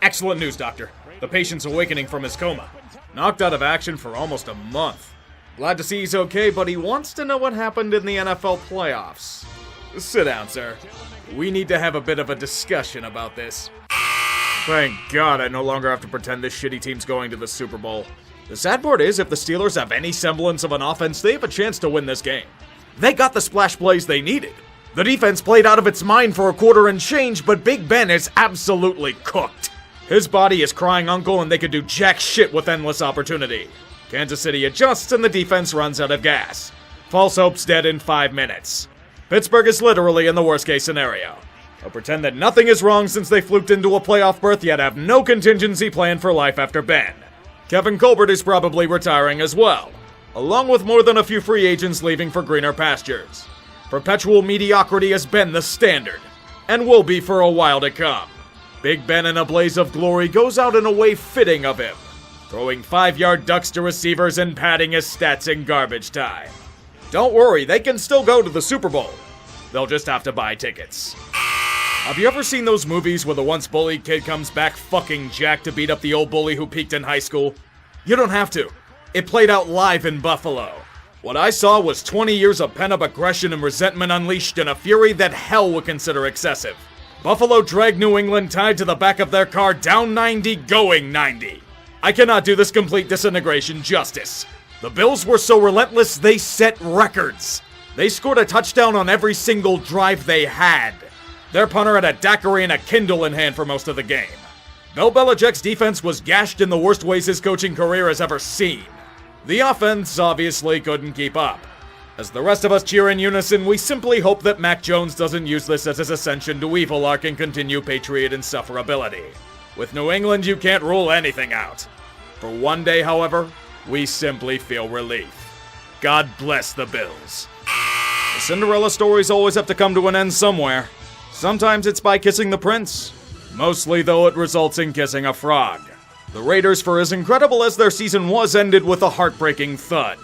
Excellent news, Doctor. The patient's awakening from his coma. Knocked out of action for almost a month. Glad to see he's okay, but he wants to know what happened in the NFL playoffs. Sit down, sir. We need to have a bit of a discussion about this. Thank God I no longer have to pretend this shitty team's going to the Super Bowl. The sad part is, if the Steelers have any semblance of an offense, they have a chance to win this game. They got the splash plays they needed. The defense played out of its mind for a quarter and change, but Big Ben is absolutely cooked. His body is crying uncle, and they could do jack shit with endless opportunity. Kansas City adjusts, and the defense runs out of gas. False hope's dead in 5 minutes. Pittsburgh is literally in the worst-case scenario. They'll pretend that nothing is wrong since they fluked into a playoff berth, yet have no contingency plan for life after Ben. Kevin Colbert is probably retiring as well, along with more than a few free agents leaving for greener pastures. Perpetual mediocrity has been the standard, and will be for a while to come. Big Ben in a blaze of glory goes out in a way fitting of him, throwing 5-yard ducks to receivers and padding his stats in garbage time. Don't worry, they can still go to the Super Bowl. They'll just have to buy tickets. Have you ever seen those movies where the once bullied kid comes back fucking jacked to beat up the old bully who peaked in high school? You don't have to. It played out live in Buffalo. What I saw was 20 years of pent-up aggression and resentment unleashed in a fury that hell would consider excessive. Buffalo dragged New England tied to the back of their car down 90, going 90. I cannot do this complete disintegration justice. The Bills were so relentless they set records. They scored a touchdown on every single drive they had. Their punter had a daiquiri and a Kindle in hand for most of the game. Bill Belichick's defense was gashed in the worst ways his coaching career has ever seen. The offense obviously couldn't keep up. As the rest of us cheer in unison, we simply hope that Mac Jones doesn't use this as his ascension to evil arc and continue Patriot insufferability. With New England, you can't rule anything out. For one day, however, we simply feel relief. God bless the Bills. The Cinderella stories always have to come to an end somewhere. Sometimes it's by kissing the prince. Mostly, though, it results in kissing a frog. The Raiders, for as incredible as their season was, ended with a heartbreaking thud.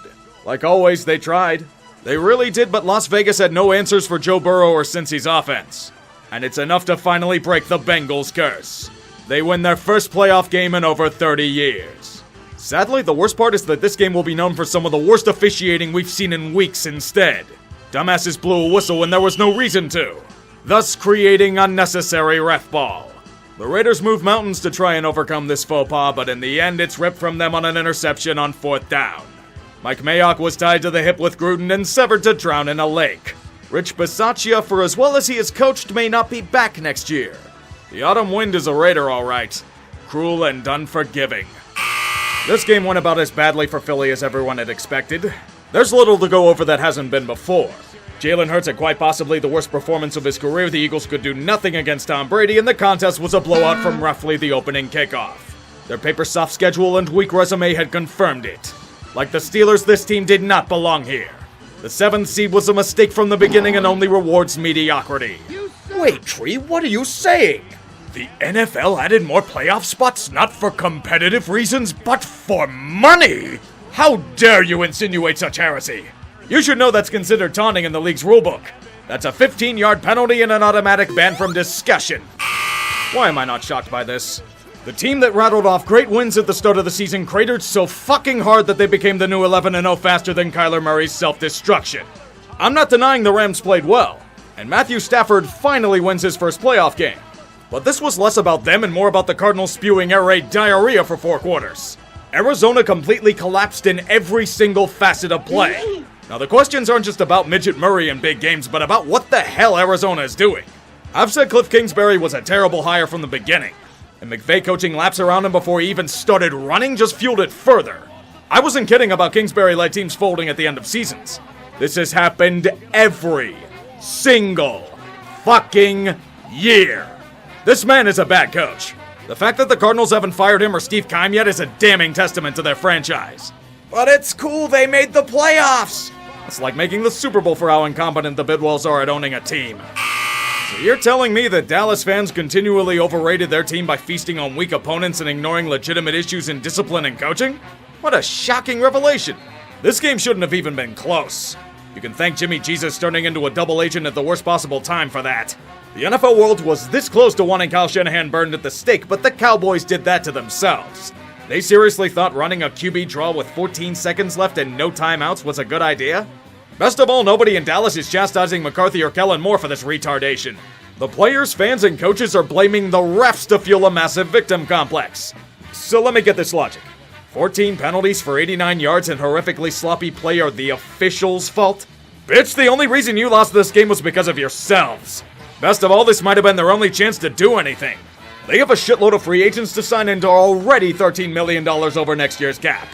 Like always, they tried. They really did, but Las Vegas had no answers for Joe Burrow or Cincy's offense. And it's enough to finally break the Bengals' curse. They win their first playoff game in over 30 years. Sadly, the worst part is that this game will be known for some of the worst officiating we've seen in weeks instead. Dumbasses blew a whistle when there was no reason to, thus creating unnecessary ref ball. The Raiders move mountains to try and overcome this faux pas, but in the end it's ripped from them on an interception on 4th down. Mike Mayock was tied to the hip with Gruden and severed to drown in a lake. Rich Bisaccia, for as well as he has coached, may not be back next year. The autumn wind is a Raider, alright. Cruel and unforgiving. This game went about as badly for Philly as everyone had expected. There's little to go over that hasn't been before. Jalen Hurts had quite possibly the worst performance of his career. The Eagles could do nothing against Tom Brady, and the contest was a blowout from roughly the opening kickoff. Their paper-soft schedule and weak resume had confirmed it. Like the Steelers, this team did not belong here. The 7th seed was a mistake from the beginning and only rewards mediocrity. Wait, Tree, what are you saying? The NFL added more playoff spots not for competitive reasons, but for money! How dare you insinuate such heresy? You should know that's considered taunting in the league's rulebook. That's a 15-yard penalty and an automatic ban from discussion. Why am I not shocked by this? The team that rattled off great wins at the start of the season cratered so fucking hard that they became the new 11-0 faster than Kyler Murray's self-destruction. I'm not denying the Rams played well, and Matthew Stafford finally wins his first playoff game. But this was less about them and more about the Cardinals spewing air raid diarrhea for 4 quarters. Arizona completely collapsed in every single facet of play. Now the questions aren't just about Midget Murray in big games, but about what the hell Arizona is doing. I've said Cliff Kingsbury was a terrible hire from the beginning, and McVay coaching laps around him before he even started running just fueled it further. I wasn't kidding about Kingsbury-led teams folding at the end of seasons. This has happened every single fucking year. This man is a bad coach. The fact that the Cardinals haven't fired him or Steve Keim yet is a damning testament to their franchise. But it's cool they made the playoffs! It's like making the Super Bowl for how incompetent the Bidwells are at owning a team. So you're telling me that Dallas fans continually overrated their team by feasting on weak opponents and ignoring legitimate issues in discipline and coaching? What a shocking revelation. This game shouldn't have even been close. You can thank Jimmy Jesus turning into a double agent at the worst possible time for that. The NFL world was this close to wanting Kyle Shanahan burned at the stake, but the Cowboys did that to themselves. They seriously thought running a QB draw with 14 seconds left and no timeouts was a good idea? Best of all, nobody in Dallas is chastising McCarthy or Kellen Moore for this retardation. The players, fans, and coaches are blaming the refs to fuel a massive victim complex. So let me get this logic. 14 penalties for 89 yards and horrifically sloppy play are the officials' fault? Bitch, the only reason you lost this game was because of yourselves. Best of all, this might have been their only chance to do anything. They have a shitload of free agents to sign into already $13 million over next year's cap.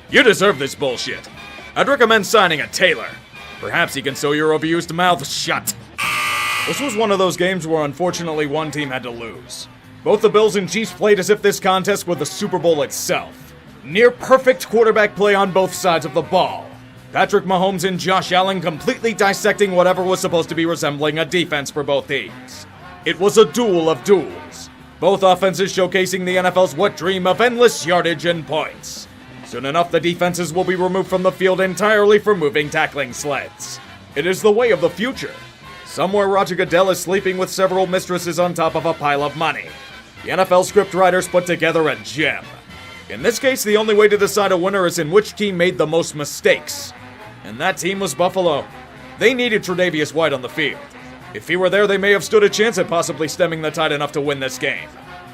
You deserve this bullshit. I'd recommend signing a tailor. Perhaps he can sew your overused mouth shut. This was one of those games where unfortunately one team had to lose. Both the Bills and Chiefs played as if this contest were the Super Bowl itself. Near perfect quarterback play on both sides of the ball. Patrick Mahomes and Josh Allen completely dissecting whatever was supposed to be resembling a defense for both teams. It was a duel of duels. Both offenses showcasing the NFL's wet dream of endless yardage and points. Soon enough, the defenses will be removed from the field entirely for moving tackling sleds. It is the way of the future. Somewhere Roger Goodell is sleeping with several mistresses on top of a pile of money. The NFL scriptwriters put together a gem. In this case, the only way to decide a winner is in which team made the most mistakes. And that team was Buffalo. They needed Tre'Davious White on the field. If he were there, they may have stood a chance at possibly stemming the tide enough to win this game.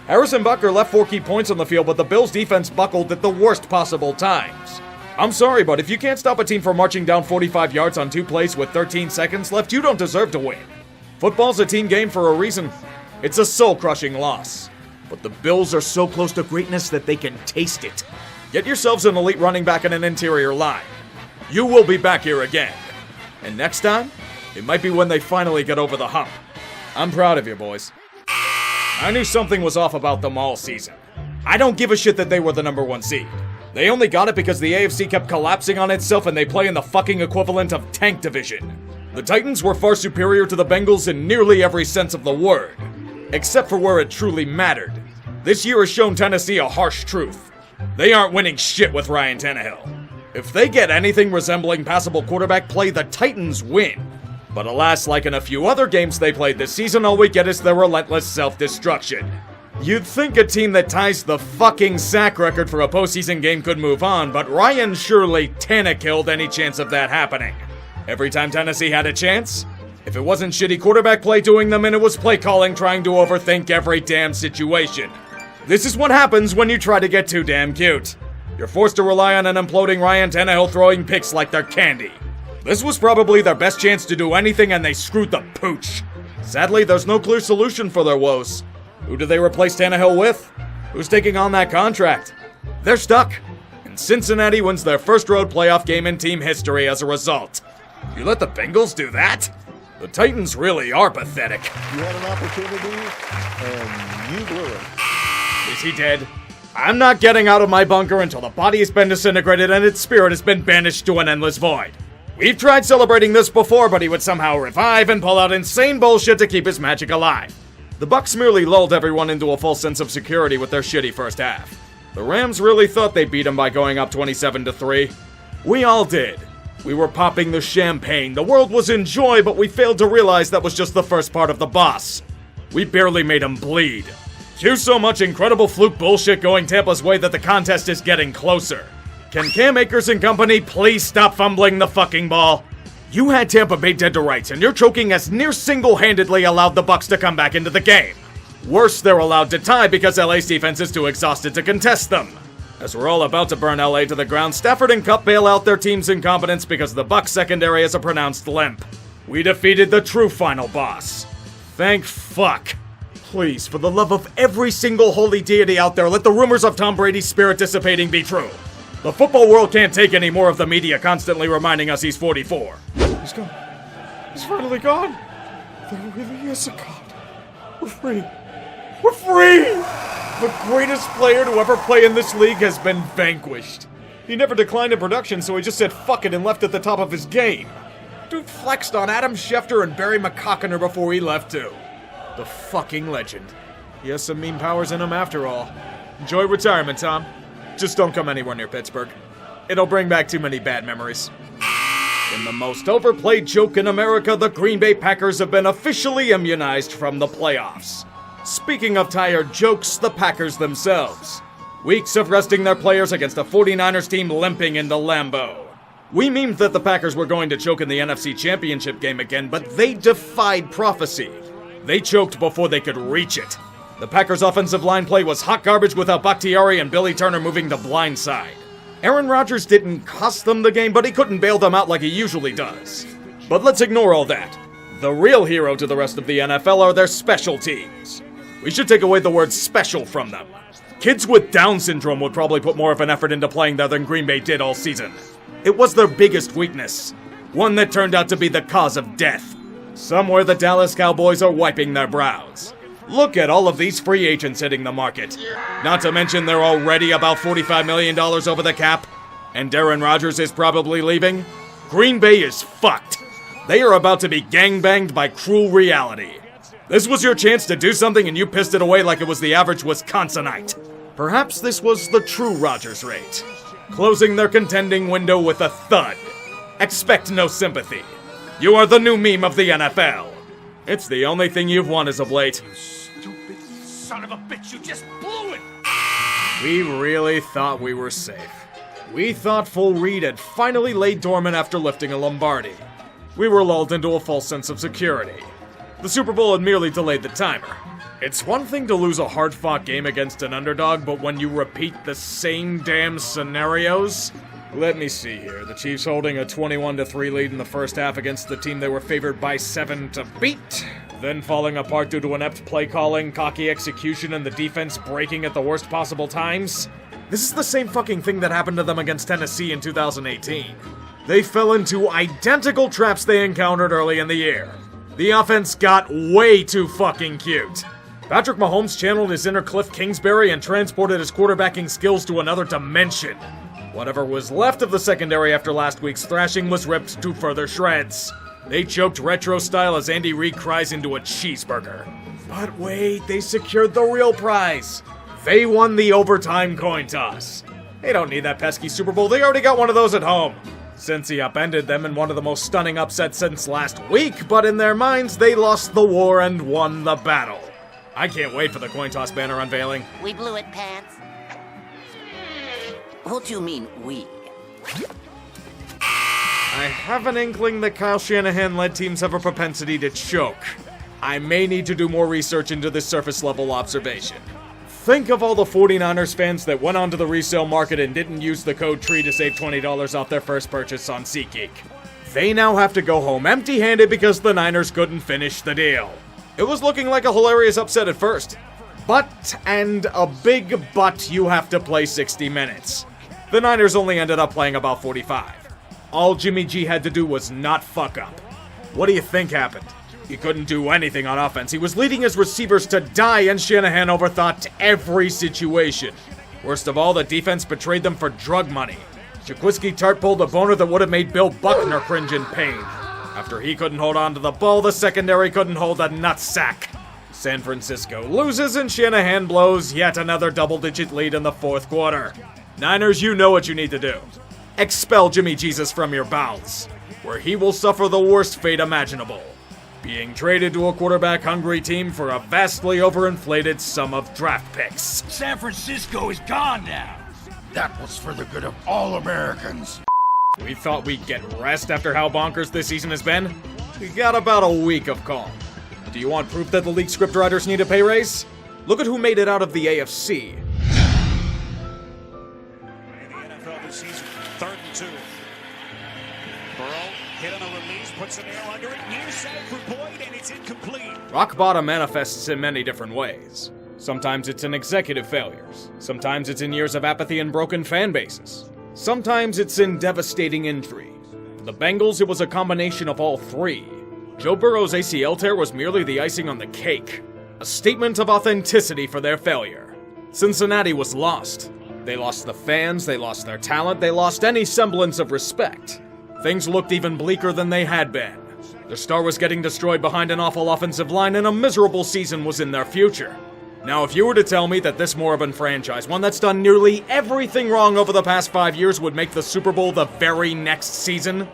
Harrison Butker left 4 key points on the field, but the Bills' defense buckled at the worst possible times. I'm sorry, but if you can't stop a team from marching down 45 yards on 2 plays with 13 seconds left, you don't deserve to win. Football's a team game for a reason. It's a soul-crushing loss. But the Bills are so close to greatness that they can taste it. Get yourselves an elite running back and an interior line. You will be back here again. And next time, it might be when they finally get over the hump. I'm proud of you, boys. I knew something was off about them all season. I don't give a shit that they were the number 1 seed. They only got it because the AFC kept collapsing on itself and they play in the fucking equivalent of tank division. The Titans were far superior to the Bengals in nearly every sense of the word. Except for where it truly mattered. This year has shown Tennessee a harsh truth. They aren't winning shit with Ryan Tannehill. If they get anything resembling passable quarterback play, the Titans win. But alas, like in a few other games they played this season, all we get is their relentless self-destruction. You'd think a team that ties the fucking sack record for a postseason game could move on, but Ryan surely Tannehill any chance of that happening. Every time Tennessee had a chance, if it wasn't shitty quarterback play doing them in, it was play calling trying to overthink every damn situation. This is what happens when you try to get too damn cute. You're forced to rely on an imploding Ryan Tannehill throwing picks like they're candy. This was probably their best chance to do anything and they screwed the pooch. Sadly, there's no clear solution for their woes. Who do they replace Tannehill with? Who's taking on that contract? They're stuck. And Cincinnati wins their first road playoff game in team history as a result. You let the Bengals do that? The Titans really are pathetic. You had an opportunity, and you blew it. Is he dead? I'm not getting out of my bunker until the body has been disintegrated and its spirit has been banished to an endless void. We've tried celebrating this before, but he would somehow revive and pull out insane bullshit to keep his magic alive. The Bucs merely lulled everyone into a false sense of security with their shitty first half. The Rams really thought they beat him by going up 27-3. We all did. We were popping the champagne. The world was in joy, but we failed to realize that was just the first part of the boss. We barely made him bleed. Cue so much incredible fluke bullshit going Tampa's way that the contest is getting closer. Can Cam Akers and company please stop fumbling the fucking ball? You had Tampa Bay dead to rights, and your choking has near single-handedly allowed the Bucs to come back into the game. Worse, they're allowed to tie because LA's defense is too exhausted to contest them. As we're all about to burn LA to the ground, Stafford and Kupp bail out their team's incompetence because the Bucs secondary has a pronounced limp. We defeated the true final boss. Thank fuck. Please, for the love of every single holy deity out there, let the rumors of Tom Brady's spirit dissipating be true. The football world can't take any more of the media constantly reminding us he's 44. He's gone. He's finally gone. There really is a God. We're free. We're free! The greatest player to ever play in this league has been vanquished. He never declined in production, so he just said fuck it and left at the top of his game. Dude flexed on Adam Schefter and Barry McCockiner before he left too. The fucking legend. He has some mean powers in him after all. Enjoy retirement, Tom. Just don't come anywhere near Pittsburgh. It'll bring back too many bad memories. In the most overplayed joke in America, the Green Bay Packers have been officially immunized from the playoffs. Speaking of tired jokes, the Packers themselves. Weeks of resting their players against a 49ers team limping into Lambeau. We memed that the Packers were going to choke in the NFC Championship game again, but they defied prophecy. They choked before they could reach it. The Packers' offensive line play was hot garbage without Bakhtiari and Billy Turner moving the blind side. Aaron Rodgers didn't cost them the game, but he couldn't bail them out like he usually does. But let's ignore all that. The real hero to the rest of the NFL are their special teams. We should take away the word special from them. Kids with Down syndrome would probably put more of an effort into playing there than Green Bay did all season. It was their biggest weakness, one that turned out to be the cause of death. Somewhere the Dallas Cowboys are wiping their brows. Look at all of these free agents hitting the market. Not to mention they're already about $45 million over the cap. And Aaron Rodgers is probably leaving. Green Bay is fucked. They are about to be gangbanged by cruel reality. This was your chance to do something and you pissed it away like it was the average Wisconsinite. Perhaps this was the true Rodgers rate. Closing their contending window with a thud. Expect no sympathy. You are the new meme of the NFL. It's the only thing you've won as of late. Stupid son of a bitch, you just blew it! We really thought we were safe. We thought Full Reed had finally laid dormant after lifting a Lombardi. We were lulled into a false sense of security. The Super Bowl had merely delayed the timer. It's one thing to lose a hard-fought game against an underdog, but when you repeat the same damn scenarios... Let me see here. The Chiefs holding a 21-3 lead in the first half against the team they were favored by 7 to beat. Then falling apart due to inept play calling, cocky execution, and the defense breaking at the worst possible times. This is the same fucking thing that happened to them against Tennessee in 2018. They fell into identical traps they encountered early in the year. The offense got way too fucking cute. Patrick Mahomes channeled his inner Cliff Kingsbury and transported his quarterbacking skills to another dimension. Whatever was left of the secondary after last week's thrashing was ripped to further shreds. They choked retro style as Andy Reid cries into a cheeseburger. But wait, they secured the real prize. They won the overtime coin toss. They don't need that pesky Super Bowl, they already got one of those at home. Cincy upended them in one of the most stunning upsets since last week, but in their minds they lost the war and won the battle. I can't wait for the coin toss banner unveiling. We blew it, Pants. What do you mean, we? I have an inkling that Kyle Shanahan-led teams have a propensity to choke. I may need to do more research into this surface-level observation. Think of all the 49ers fans that went onto the resale market and didn't use the code TREE to save $20 off their first purchase on SeatGeek. They now have to go home empty-handed because the Niners couldn't finish the deal. It was looking like a hilarious upset at first. But, and a big but, you have to play 60 minutes. The Niners only ended up playing about 45. All Jimmy G had to do was not fuck up. What do you think happened? He couldn't do anything on offense. He was leading his receivers to die, and Shanahan overthought every situation. Worst of all, the defense betrayed them for drug money. Jaquiski Tart pulled a boner that would have made Bill Buckner cringe in pain. After he couldn't hold on to the ball, the secondary couldn't hold a nutsack. San Francisco loses, and Shanahan blows yet another double-digit lead in the fourth quarter. Niners, you know what you need to do. Expel Jimmy Jesus from your bowels, where he will suffer the worst fate imaginable. Being traded to a quarterback-hungry team for a vastly overinflated sum of draft picks. San Francisco is gone now. That was for the good of all Americans. We thought we'd get rest after how bonkers this season has been. We got about a week of calm. Do you want proof that the league scriptwriters need a pay raise? Look at who made it out of the AFC. Season, 3rd and 2. Burrow hit on a release, puts a nail under it. Near side for Boyd, and it's incomplete. Rock bottom manifests in many different ways. Sometimes it's in executive failures. Sometimes it's in years of apathy and broken fan bases. Sometimes it's in devastating injury. For the Bengals, it was a combination of all three. Joe Burrow's ACL tear was merely the icing on the cake. A statement of authenticity for their failure. Cincinnati was lost. They lost the fans, they lost their talent, they lost any semblance of respect. Things looked even bleaker than they had been. Their star was getting destroyed behind an awful offensive line, and a miserable season was in their future. Now, if you were to tell me that this moribund franchise, one that's done nearly everything wrong over the past 5 years, would make the Super Bowl the very next season,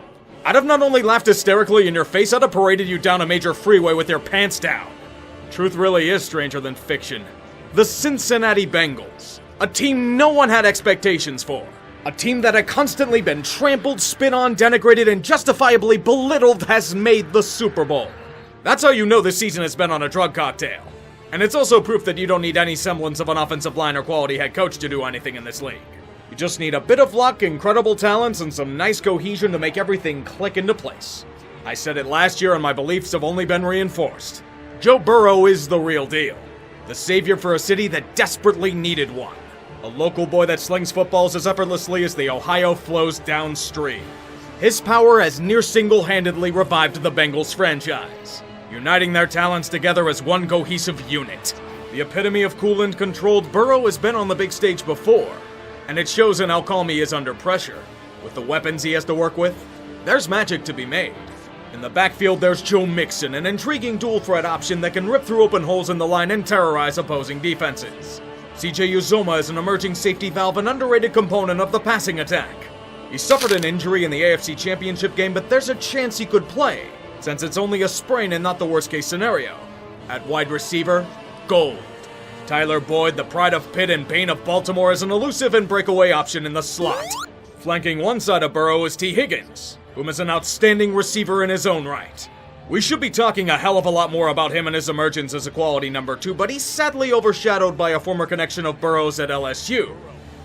I'd have not only laughed hysterically in your face, I'd have paraded you down a major freeway with your pants down. Truth really is stranger than fiction. The Cincinnati Bengals, a team no one had expectations for. A team that had constantly been trampled, spit on, denigrated, and justifiably belittled has made the Super Bowl. That's how you know this season has been on a drug cocktail. And it's also proof that you don't need any semblance of an offensive line or quality head coach to do anything in this league. You just need a bit of luck, incredible talents, and some nice cohesion to make everything click into place. I said it last year and my beliefs have only been reinforced. Joe Burrow is the real deal. The savior for a city that desperately needed one. A local boy that slings footballs as effortlessly as the Ohio flows downstream. His power has near single-handedly revived the Bengals franchise, uniting their talents together as one cohesive unit. The epitome of cool and controlled, Burrow has been on the big stage before, and it shows in how calm he is under pressure. With the weapons he has to work with, there's magic to be made. In the backfield, there's Joe Mixon, an intriguing dual-threat option that can rip through open holes in the line and terrorize opposing defenses. CJ Uzomah is an emerging safety valve, an underrated component of the passing attack. He suffered an injury in the AFC Championship game, but there's a chance he could play, since it's only a sprain and not the worst-case scenario. At wide receiver, gold. Tyler Boyd, the pride of Pitt and bane of Baltimore, is an elusive and breakaway option in the slot. Flanking one side of Burrow is T. Higgins, whom is an outstanding receiver in his own right. We should be talking a hell of a lot more about him and his emergence as a quality number 2, but he's sadly overshadowed by a former connection of Burrow's at LSU.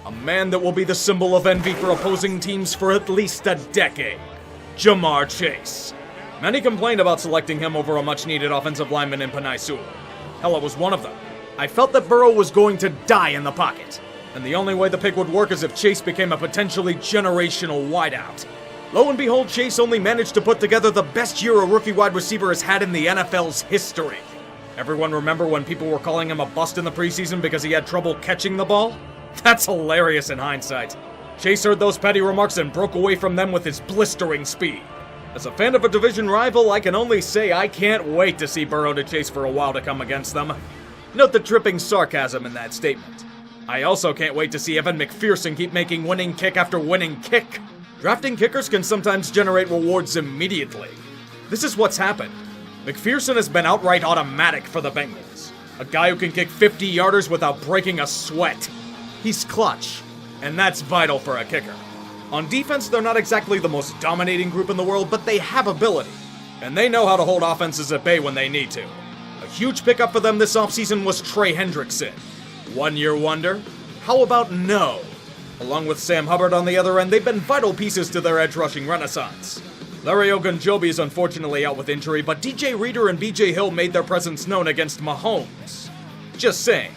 A man that will be the symbol of envy for opposing teams for at least a decade. Jamar Chase. Many complained about selecting him over a much-needed offensive lineman in Penei Sewell. Hell, I was one of them. I felt that Burrow was going to die in the pocket, and the only way the pick would work is if Chase became a potentially generational wideout. Lo and behold, Chase only managed to put together the best year a rookie wide receiver has had in the NFL's history. Everyone remember when people were calling him a bust in the preseason because he had trouble catching the ball? That's hilarious in hindsight. Chase heard those petty remarks and broke away from them with his blistering speed. As a fan of a division rival, I can only say I can't wait to see Burrow to Chase for a while to come against them. Note the dripping sarcasm in that statement. I also can't wait to see Evan McPherson keep making winning kick after winning kick. Drafting kickers can sometimes generate rewards immediately. This is what's happened. McPherson has been outright automatic for the Bengals. A guy who can kick 50-yarders without breaking a sweat. He's clutch, and that's vital for a kicker. On defense, they're not exactly the most dominating group in the world, but they have ability, and they know how to hold offenses at bay when they need to. A huge pickup for them this offseason was Trey Hendrickson. One-year wonder? How about no? Along with Sam Hubbard on the other end, they've been vital pieces to their edge-rushing renaissance. Larry Ogunjobi is unfortunately out with injury, but DJ Reader and BJ Hill made their presence known against Mahomes. Just saying.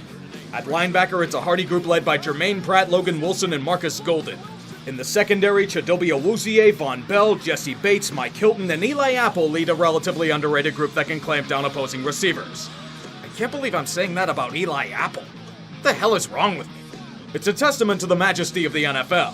At linebacker, it's a hardy group led by Jermaine Pratt, Logan Wilson, and Marcus Golden. In the secondary, Chidobe Awuzie, Von Bell, Jesse Bates, Mike Hilton, and Eli Apple lead a relatively underrated group that can clamp down opposing receivers. I can't believe I'm saying that about Eli Apple. What the hell is wrong with me? It's a testament to the majesty of the NFL,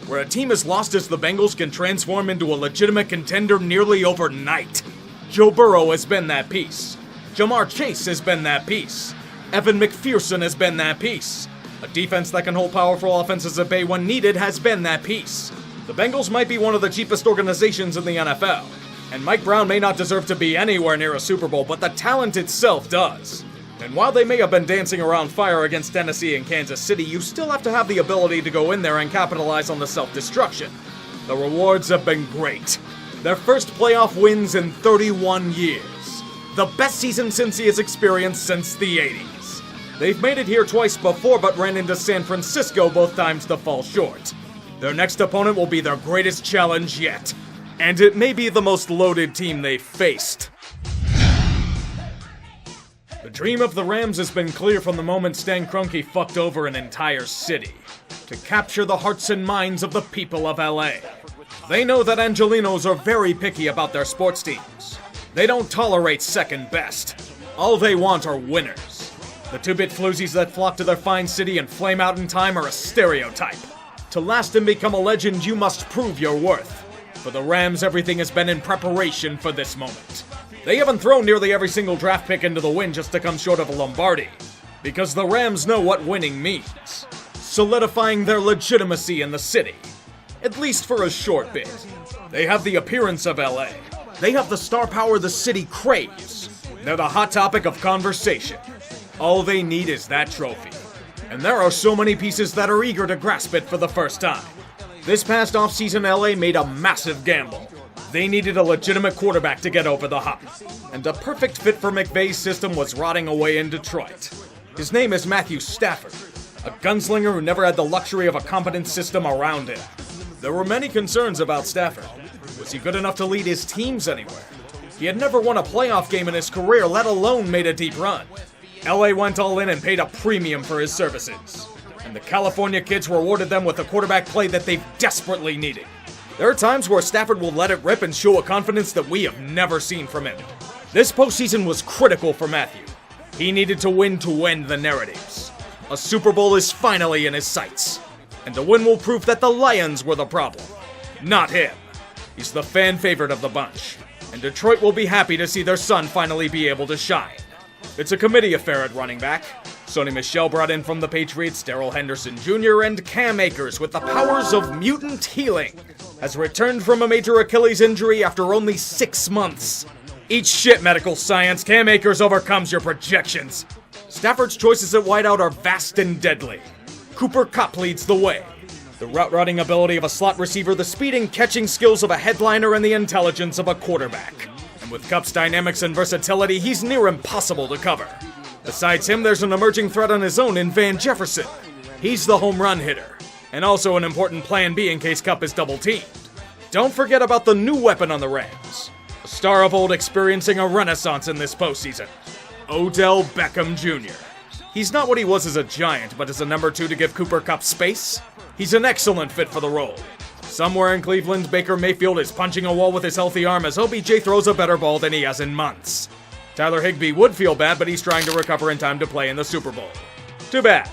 where a team as lost as the Bengals can transform into a legitimate contender nearly overnight. Joe Burrow has been that piece. Jamar Chase has been that piece. Evan McPherson has been that piece. A defense that can hold powerful offenses at bay when needed has been that piece. The Bengals might be one of the cheapest organizations in the NFL, and Mike Brown may not deserve to be anywhere near a Super Bowl, but the talent itself does. And while they may have been dancing around fire against Tennessee and Kansas City, you still have to have the ability to go in there and capitalize on the self-destruction. The rewards have been great. Their first playoff wins in 31 years. The best season Cincy has experienced since the 80s. They've made it here twice before, but ran into San Francisco both times to fall short. Their next opponent will be their greatest challenge yet. And it may be the most loaded team they've faced. The dream of the Rams has been clear from the moment Stan Kroenke fucked over an entire city. To capture the hearts and minds of the people of LA. They know that Angelinos are very picky about their sports teams. They don't tolerate second best. All they want are winners. The two-bit floozies that flock to their fine city and flame out in time are a stereotype. To last and become a legend, you must prove your worth. For the Rams, everything has been in preparation for this moment. They haven't thrown nearly every single draft pick into the wind just to come short of a Lombardi. Because the Rams know what winning means. Solidifying their legitimacy in the city. At least for a short bit. They have the appearance of LA. They have the star power the city craves. They're the hot topic of conversation. All they need is that trophy. And there are so many pieces that are eager to grasp it for the first time. This past offseason, LA made a massive gamble. They needed a legitimate quarterback to get over the hump. And a perfect fit for McVay's system was rotting away in Detroit. His name is Matthew Stafford, a gunslinger who never had the luxury of a competent system around him. There were many concerns about Stafford. Was he good enough to lead his teams anywhere? He had never won a playoff game in his career, let alone made a deep run. LA went all in and paid a premium for his services. And the California kids rewarded them with a quarterback play that they've desperately needed. There are times where Stafford will let it rip and show a confidence that we have never seen from him. This postseason was critical for Matthew. He needed to win to end the narratives. A Super Bowl is finally in his sights. And the win will prove that the Lions were the problem, not him. He's the fan favorite of the bunch. And Detroit will be happy to see their son finally be able to shine. It's a committee affair at running back. Sonny Michel brought in from the Patriots Darrell Henderson Jr. and Cam Akers with the powers of mutant healing has returned from a major Achilles injury after only 6 months. Eat shit, medical science. Cam Akers overcomes your projections. Stafford's choices at wideout are vast and deadly. Cooper Kupp leads the way. The route-running ability of a slot receiver, the speed and catching skills of a headliner, and the intelligence of a quarterback. And with Kupp's dynamics and versatility, he's near impossible to cover. Besides him, there's an emerging threat on his own in Van Jefferson. He's the home run hitter, and also an important plan B in case Kupp is double-teamed. Don't forget about the new weapon on the Rams. A star of old experiencing a renaissance in this postseason. Odell Beckham Jr. He's not what he was as a Giant, but as a number 2 to give Cooper Kupp space, he's an excellent fit for the role. Somewhere in Cleveland, Baker Mayfield is punching a wall with his healthy arm as OBJ throws a better ball than he has in months. Tyler Higbee would feel bad, but he's trying to recover in time to play in the Super Bowl. Too bad.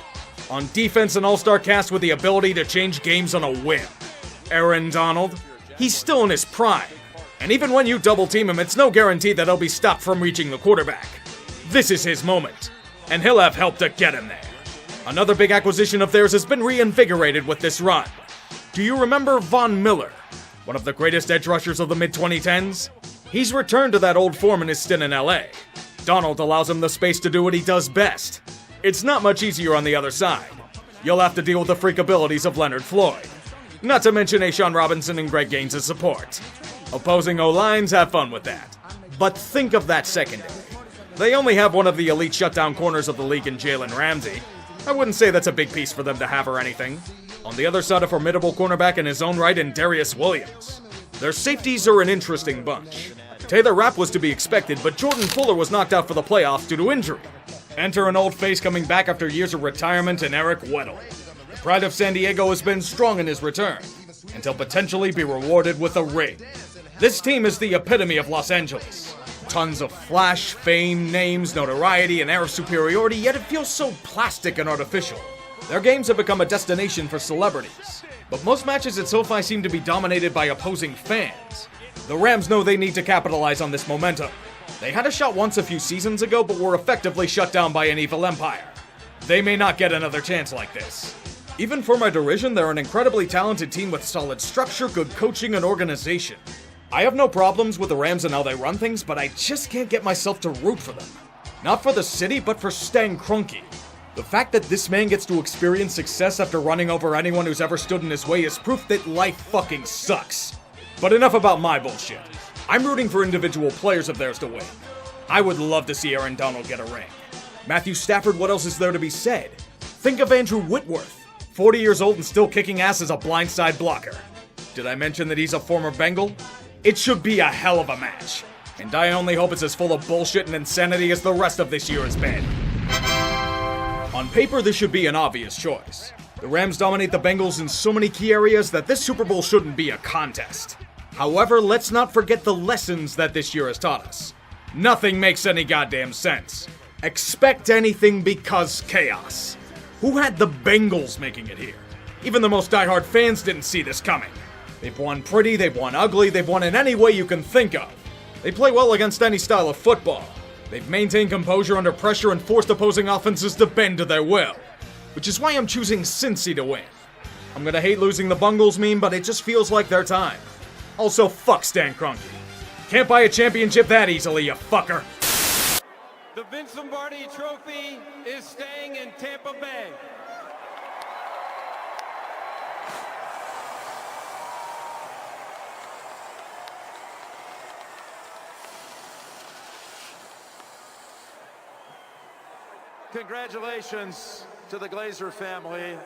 On defense, an all-star cast with the ability to change games on a whim. Aaron Donald, he's still in his prime. And even when you double-team him, it's no guarantee that he'll be stopped from reaching the quarterback. This is his moment, and he'll have help to get him there. Another big acquisition of theirs has been reinvigorated with this run. Do you remember Von Miller, one of the greatest edge rushers of the mid-2010s? He's returned to that old form in his stint in LA. Donald allows him the space to do what he does best. It's not much easier on the other side. You'll have to deal with the freak abilities of Leonard Floyd. Not to mention A'Shaun Robinson and Greg Gaines' support. Opposing O-lines, have fun with that. But think of that secondary. They only have one of the elite shutdown corners of the league in Jalen Ramsey. I wouldn't say that's a big piece for them to have or anything. On the other side, a formidable cornerback in his own right in Darius Williams. Their safeties are an interesting bunch. Taylor Rapp was to be expected, but Jordan Fuller was knocked out for the playoffs due to injury. Enter an old face coming back after years of retirement in Eric Weddle. The pride of San Diego has been strong in his return, and he'll potentially be rewarded with a ring. This team is the epitome of Los Angeles. Tons of flash, fame, names, notoriety, and air of superiority, yet it feels so plastic and artificial. Their games have become a destination for celebrities, but most matches at SoFi seem to be dominated by opposing fans. The Rams know they need to capitalize on this momentum. They had a shot once a few seasons ago, but were effectively shut down by an evil empire. They may not get another chance like this. Even for my derision, they're an incredibly talented team with solid structure, good coaching, and organization. I have no problems with the Rams and how they run things, but I just can't get myself to root for them. Not for the city, but for Stan Kroenke. The fact that this man gets to experience success after running over anyone who's ever stood in his way is proof that life fucking sucks. But enough about my bullshit. I'm rooting for individual players of theirs to win. I would love to see Aaron Donald get a ring. Matthew Stafford, what else is there to be said? Think of Andrew Whitworth, 40 years old and still kicking ass as a blindside blocker. Did I mention that he's a former Bengal? It should be a hell of a match. And I only hope it's as full of bullshit and insanity as the rest of this year has been. On paper, this should be an obvious choice. The Rams dominate the Bengals in so many key areas that this Super Bowl shouldn't be a contest. However, let's not forget the lessons that this year has taught us. Nothing makes any goddamn sense. Expect anything because chaos. Who had the Bengals making it here? Even the most diehard fans didn't see this coming. They've won pretty, they've won ugly, they've won in any way you can think of. They play well against any style of football. They've maintained composure under pressure and forced opposing offenses to bend to their will. Which is why I'm choosing Cincy to win. I'm gonna hate losing the Bungles meme, but it just feels like their time. Also, fuck Stan Kroenke. Can't buy a championship that easily, you fucker. The Vince Lombardi Trophy is staying in Tampa Bay. Congratulations to the Glazer family.